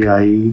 AI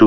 2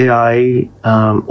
AI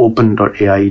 open.ai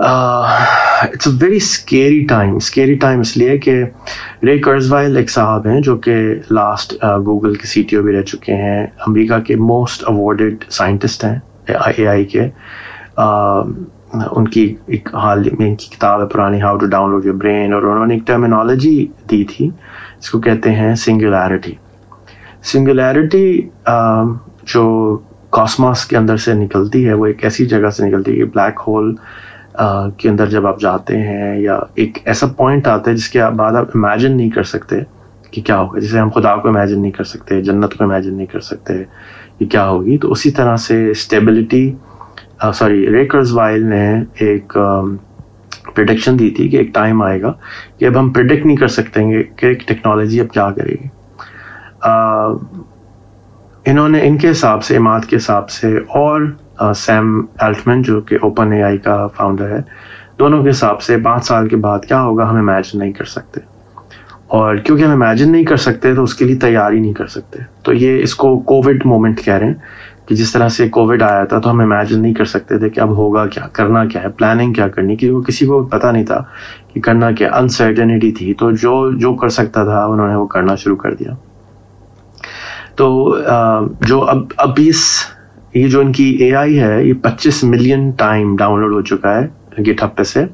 it's a very scary time اس لیے کہ رے کرزوائل ایک صاحب ہیں جو کہ لاسٹ گوگل کے سی ٹی او بھی رہ چکے ہیں, امریکہ کے موسٹ اوارڈڈ سائنٹسٹ ہیں اے آئی کے. ان کی ایک حال میں ان کی کتاب ہے پرانی, how to download your brain, اور انہوں نے ایک ٹرمینالوجی دی تھی اس کو کہتے ہیں سنگولیرٹی. جو کاسماس کے اندر سے نکلتی ہے, وہ ایک ایسی جگہ سے نکلتی ہے کہ بلیک ہول کے اندر جب آپ جاتے ہیں یا ایک ایسا پوائنٹ آتا ہے جس کے بعد آپ امیجن نہیں کر سکتے کہ کیا ہوگا. جیسے ہم خدا کو امیجن نہیں کر سکتے, جنت کو امیجن نہیں کر سکتے کہ کیا ہوگی, تو اسی طرح سے اسٹیبلٹی رے کرزوائل نے ایک پریڈکشن دی تھی کہ ایک ٹائم آئے گا کہ اب ہم پریڈکٹ نہیں کر سکتے ہیں کہ ایک ٹیکنالوجی اب کیا کرے گی. انہوں نے ان کے حساب سے, اماد کے حساب سے, اور سیم الٹمن جو کہ اوپن اے آئی کا فاؤنڈر ہے, دونوں کے حساب سے 5 سال کے بعد کیا ہوگا ہم امیجن نہیں کر سکتے. اور کیونکہ ہم امیجن نہیں کر سکتے تو اس کے لیے تیاری نہیں کر سکتے. تو یہ اس کو کووڈ مومنٹ کہہ رہے ہیں کہ جس طرح سے کووڈ آیا تھا تو ہم امیجن نہیں کر سکتے تھے کہ اب ہوگا کیا, کرنا کیا ہے, پلاننگ کیا کرنی, کیونکہ کسی کو پتہ نہیں تھا کہ کرنا کیا, انسرٹنٹی تھی. تو جو کر سکتا تھا انہوں نے وہ کرنا شروع کر دیا. تو جو اب یہ جو ان کی اے آئی ہے یہ 25 ملین ٹائم ڈاؤن لوڈ ہو چکا ہے گٹ ہب پہ سے,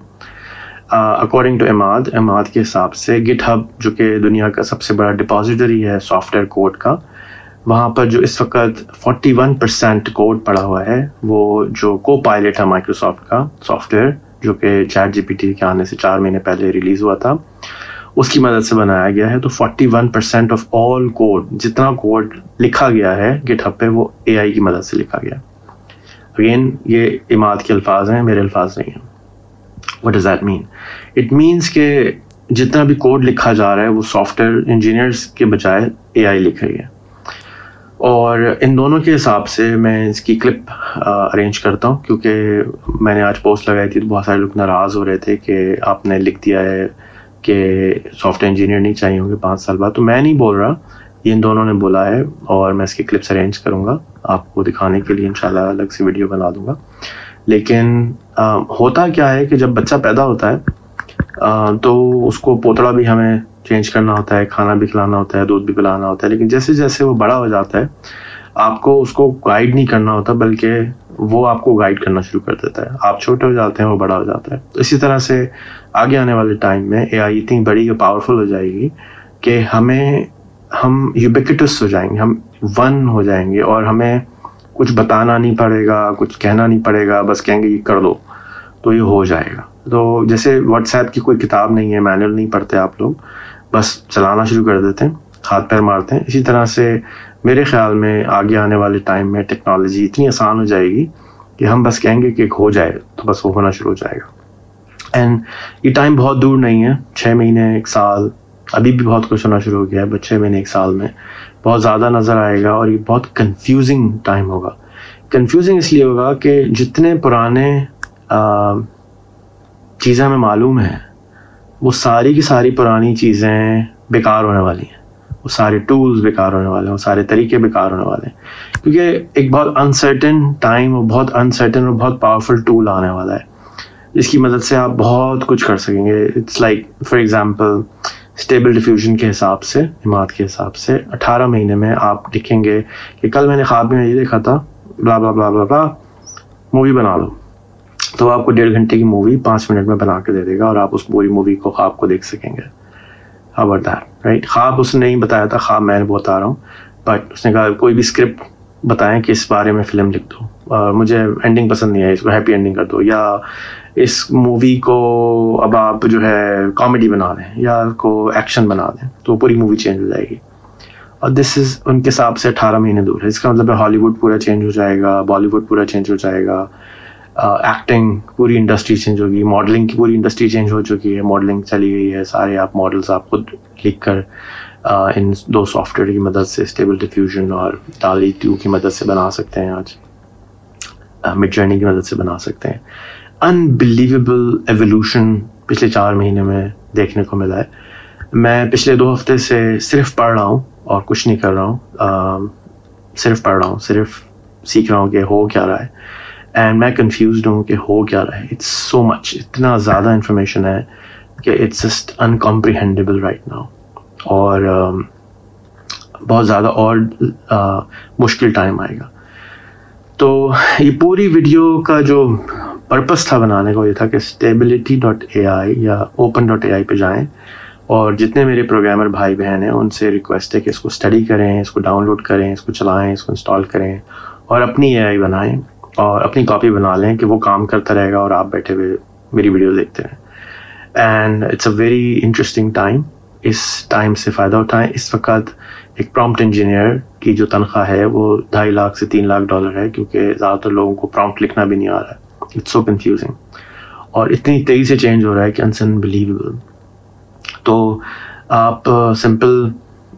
اکارڈنگ ٹو اماد کے حساب سے. گٹ ہب جو کہ دنیا کا سب سے بڑا ڈپازیٹری ہے سافٹ ویئر کوڈ کا, وہاں پر جو اس وقت 41% کوڈ پڑا ہوا ہے وہ جو کو پائلٹ ہے مائکروسافٹ کا سافٹ ویئر, جو کہ چیٹ جی پی ٹی کے آنے سے 4 مہینے پہلے ریلیز ہوا تھا, اس کی مدد سے بنایا گیا ہے. تو 41% آف آل کوڈ, جتنا کوڈ لکھا گیا ہے گٹ ہب پہ, وہ اے آئی کی مدد سے لکھا گیا. اگین یہ اماد کے الفاظ ہیں, میرے الفاظ نہیں ہیں. What does that mean? It means کہ جتنا بھی کوڈ لکھا جا رہا ہے وہ سافٹ ویئر انجینئرس کے بجائے اے آئی لکھ رہی ہے. اور ان دونوں کے حساب سے میں اس کی کلپ ارینج کرتا ہوں, کیونکہ میں نے آج پوسٹ لگائی تھی تو بہت سارے لوگ ناراض ہو رہے تھے کہ آپ نے لکھ دیا ہے کہ سافٹ ویئر انجینئر نہیں چاہیے ہوں گے 5 سال بعد. تو میں نہیں بول رہا, یہ ان دونوں نے بولا ہے, اور میں اس کی کلپس ارینج کروں گا آپ کو دکھانے کے لیے, انشاءاللہ الگ سے ویڈیو بنا دوں گا. لیکن ہوتا کیا ہے کہ جب بچہ پیدا ہوتا ہے تو اس کو پوتڑا بھی ہمیں چینج کرنا ہوتا ہے, کھانا بھی کھلانا ہوتا ہے, دودھ بھی پلانا ہوتا ہے. لیکن جیسے جیسے وہ بڑا ہو جاتا ہے آپ کو اس کو گائیڈ نہیں کرنا ہوتا, بلکہ وہ آپ کو گائیڈ کرنا شروع کر دیتا ہے. آپ چھوٹے ہو جاتے ہیں, وہ بڑا ہو جاتا ہے. اسی طرح سے آگے آنے والے ٹائم میں اے آئی اتنی بڑی اور پاورفل ہو جائے گی کہ ہم یوبیکٹس ہو جائیں گے, ہم ون ہو جائیں گے, اور ہمیں کچھ بتانا نہیں پڑے گا, کچھ کہنا نہیں پڑے گا, بس کہیں گے یہ کر دو تو یہ ہو جائے گا. تو جیسے واٹس ایپ کی کوئی کتاب نہیں ہے, مینول نہیں پڑھتے آپ لوگ, بس چلانا شروع کر دیتے ہیں, ہاتھ پیر مارتے ہیں. اسی طرح سے میرے خیال میں آگے آنے والے ٹائم میں ٹیکنالوجی اتنی آسان ہو جائے گی کہ ہم بس کہیں گے کہ ہو جائے تو بس وہ ہونا شروع ہو جائے گا. اینڈ یہ ٹائم بہت دور نہیں ہے, 6 مہینے 1 سال, ابھی بھی بہت کچھ ہونا شروع ہو گیا ہے, بس 6 مہینے 1 سال میں بہت زیادہ نظر آئے گا. اور یہ بہت کنفیوزنگ ٹائم ہوگا. کنفیوزنگ اس لیے ہوگا کہ جتنے پرانے چیزیں ہمیں معلوم ہیں وہ ساری کی ساری پرانی چیزیں بیکار ہونے والی ہیں, وہ سارے ٹولز بیکار ہونے والے ہیں, وہ سارے طریقے بیکار ہونے والے ہیں, کیونکہ ایک بہت انسرٹن ٹائم اور بہت انسرٹن اور بہت پاورفل ٹول آنے والا ہے جس کی مدد سے آپ بہت کچھ کر سکیں گے. It's like for example stable diffusion کے حساب سے, اماد کے حساب سے 18 مہینے میں آپ لکھیں گے کہ کل میں نے خواب میں یہ دیکھا تھا, بلا بلا بلا بلا بلا, مووی بنا دو. تو آپ کو 1.5 گھنٹے کی مووی 5 منٹ میں بنا کے دے دے گا, اور آپ اس پوری مووی کو خواب کو دیکھ سکیں گے. How about that, right? خواب اس نے نہیں بتایا تھا, خواب میں بتا رہا ہوں, بٹ اس نے کہا کوئی بھی اسکرپٹ بتائیں کہ اس بارے میں فلم لکھ دو, اور مجھے اینڈنگ پسند نہیں ہے, اس کو ہیپی اینڈنگ کر دو, یا اس مووی کو اب آپ جو ہے کامیڈی بنا دیں یا کو ایکشن بنا دیں, تو پوری مووی چینج ہو جائے گی. اور دس از ان کے حساب سے 18 مہینے دور ہے. اس کا مطلب ہے ہالی ووڈ پورا چینج ہو جائے گا, بالی ووڈ پورا چینج ہو جائے گا, ایکٹنگ پوری انڈسٹری چینج ہوگی, ماڈلنگ کی پوری انڈسٹری چینج ہو چکی ہے, ماڈلنگ چلی گئی ہے, سارے آپ ماڈلس آپ خود لکھ کر ان 2 سافٹ ویئر کی مدد سے, اسٹیبل ڈیفیوژن اور DALL-E 2 کی مدد سے بنا سکتے ہیں, آج مڈ جرنی کی مدد سے بنا سکتے ہیں. انبلیویبل ایولیوشن پچھلے 4 مہینے میں دیکھنے کو ملا ہے. میں پچھلے 2 ہفتے سے صرف پڑھ رہا ہوں اور کچھ نہیں کر رہا ہوں, صرف پڑھ رہا ہوں, صرف سیکھ رہا ہوں کہ ہو کیا رہا ہے. اینڈ میں کنفیوزڈ ہوں کہ ہو کیا رہا ہے. اٹس سو مچ, اتنا زیادہ انفارمیشن ہے کہ اٹس جسٹ انکمپریہینڈیبل رائٹ ناؤ, اور بہت زیادہ اور مشکل ٹائم آئے گا. تو یہ پوری ویڈیو کا جو پرپس تھا بنانے کا, یہ تھا کہ stability.ai یا open.ai پہ جائیں, اور جتنے میرے پروگرامر بھائی بہن ہیں ان سے ریکویسٹ ہے کہ اس کو اسٹڈی کریں, اس کو ڈاؤن لوڈ کریں, اس کو چلائیں, اس کو انسٹال کریں, اور اپنی AI بنائیں اور اپنی کاپی بنا لیں کہ وہ کام کرتا رہے گا اور آپ بیٹھے ہوئے میری ویڈیو دیکھتے رہیں. And it's a very interesting time. اس ٹائم سے فائدہ اٹھائیں. اس وقت ایک پرامپٹ انجینئر کی جو تنخواہ ہے وہ 2.5 لاکھ سے 3 لاکھ ڈالر ہے, کیونکہ زیادہ تر لوگوں کو پرامپٹ لکھنا بھی نہیں آ رہا ہے. اٹس سو کنفیوزنگ, اور اتنی تیزی سے چینج ہو رہا ہے کہ اٹس انبلیویبل. تو آپ سمپل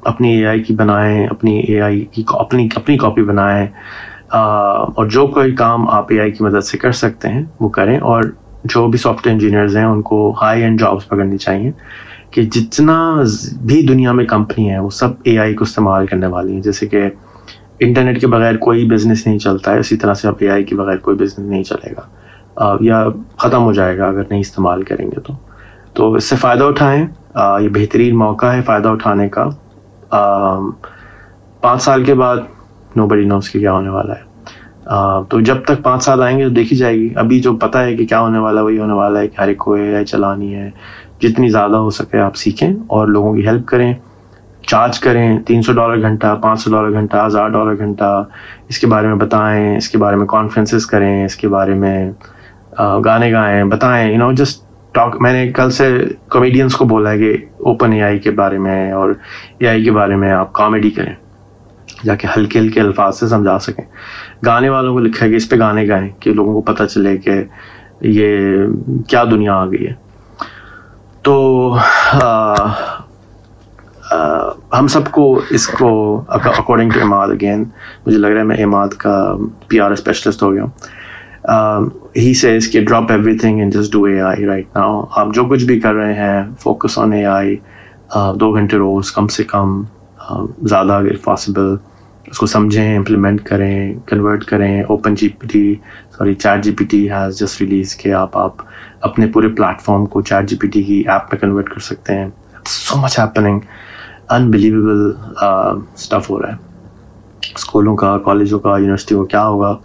اپنی AI کی بنائیں, اپنی AI کی اپنی کاپی بنائیں, اور جو کوئی کام آپ AI کی مدد سے کر سکتے ہیں وہ کریں. اور جو بھی سافٹ ویئر انجینئرز ہیں ان کو ہائی اینڈ جابس پکڑنی چاہیے, کہ جتنا بھی دنیا میں کمپنی ہے وہ سب AI کو استعمال کرنے والی ہیں. جیسے کہ انٹرنیٹ کے بغیر کوئی بزنس نہیں چلتا ہے, اسی طرح سے اب AI کے بغیر کوئی بزنس نہیں چلے گا, یا ختم ہو جائے گا اگر نہیں استعمال کریں گے. تو اس سے فائدہ اٹھائیں. یہ بہترین موقع ہے فائدہ اٹھانے کا. 5 سال کے بعد نوبڈی نوز کہ کیا ہونے والا ہے. تو جب تک 5 سال آئیں گے تو دیکھی جائے گی. ابھی جو پتہ ہے کہ کیا ہونے والا ہے وہی ہونے والا ہے کہ ہر ایک کو AI چلانی ہے. جتنی زیادہ ہو سکے آپ سیکھیں اور لوگوں کی ہیلپ کریں, چارج کریں. $300 گھنٹہ, $500 گھنٹہ, $1000 گھنٹہ, اس کے بارے میں بتائیں, اس کے بارے میں کانفرنسز کریں, اس کے بارے میں گانے گائیں, بتائیں. Just talk. میں نے کل سے کامیڈینس کو بولا ہے کہ اوپن AI کے بارے میں اور AI کے بارے میں آپ کامیڈی کریں, جا کے ہلکے ہلکے الفاظ سے سمجھا سکیں. گانے والوں کو لکھا ہے کہ اس پہ گانے گائیں کہ لوگوں کو پتہ چلے کہ یہ کیا دنیا آ گئی ہے. تو ہم سب کو اس کو اکارڈنگ ٹو اماد, اگین مجھے لگ رہا ہے میں اماد کا PR اسپیشلسٹ ہو گیا ہوں. He says کہ drop everything and just do AI right now. آپ جو کچھ بھی کر رہے ہیں focus on AI. 2 گھنٹے روز کم سے کم, زیادہ اگر پاسبل, اس کو سمجھیں, امپلیمنٹ کریں, کنورٹ کریں. Chat G P T has just release کہ آپ اپنے پورے پلیٹ فارم کو چیٹ جی پی ٹی کی ایپ میں کنورٹ کر سکتے ہیں. So much happening, unbelievable stuff ہو رہا ہے. اسکولوں کا, کالجوں کا, یونیورسٹیوں کا کیا ہوگا,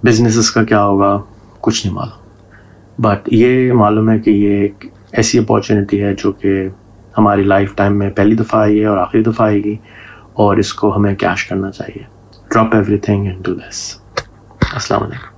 بزنسز کا کیا ہوگا, کچھ نہیں معلوم. بٹ یہ معلوم ہے کہ یہ ایک ایسی اپارچونیٹی ہے جو کہ ہماری لائف ٹائم میں پہلی دفعہ آئی ہے اور آخری دفعہ آئے گی, اور اس کو ہمیں کیش کرنا چاہیے. Drop every thing and do this. السلام علیکم.